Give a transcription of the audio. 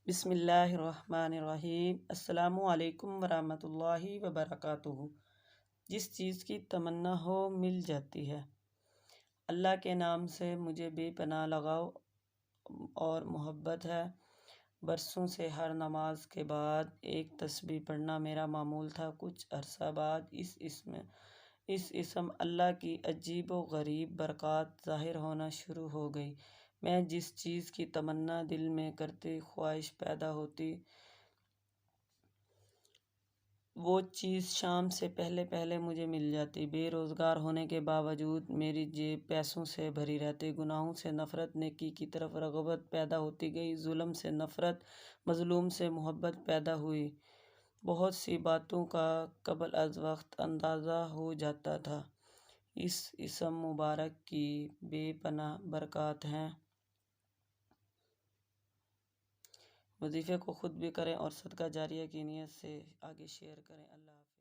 بسم اللہ الرحمن الرحیم۔ السلام علیکم ورحمۃ اللہ وبرکاتہ۔ جس چیز کی تمنا ہو مل جاتی ہے۔ اللہ کے نام سے مجھے بے پناہ لگاؤ اور محبت ہے۔ برسوں سے ہر نماز کے بعد ایک تسبیح پڑھنا میرا معمول تھا۔ کچھ عرصہ بعد اس اسم اللہ کی عجیب و غریب برکات ظاہر ہونا شروع ہو گئی۔ میں جس چیز کی تمنا دل میں کرتی، خواہش پیدا ہوتی، وہ چیز شام سے پہلے مجھے مل جاتی۔ بے روزگار ہونے کے باوجود میری جیب پیسوں سے بھری رہتی۔ گناہوں سے نفرت، نیکی کی طرف رغبت پیدا ہوتی گئی۔ ظلم سے نفرت، مظلوم سے محبت پیدا ہوئی۔ بہت سی باتوں کا قبل از وقت اندازہ ہو جاتا تھا۔ اس اسم مبارک کی بے پناہ برکات ہیں۔ وظیفے کو خود بھی کریں اور صدقہ جاریہ کی نیت سے آگے شیئر کریں۔ اللہ حافظ۔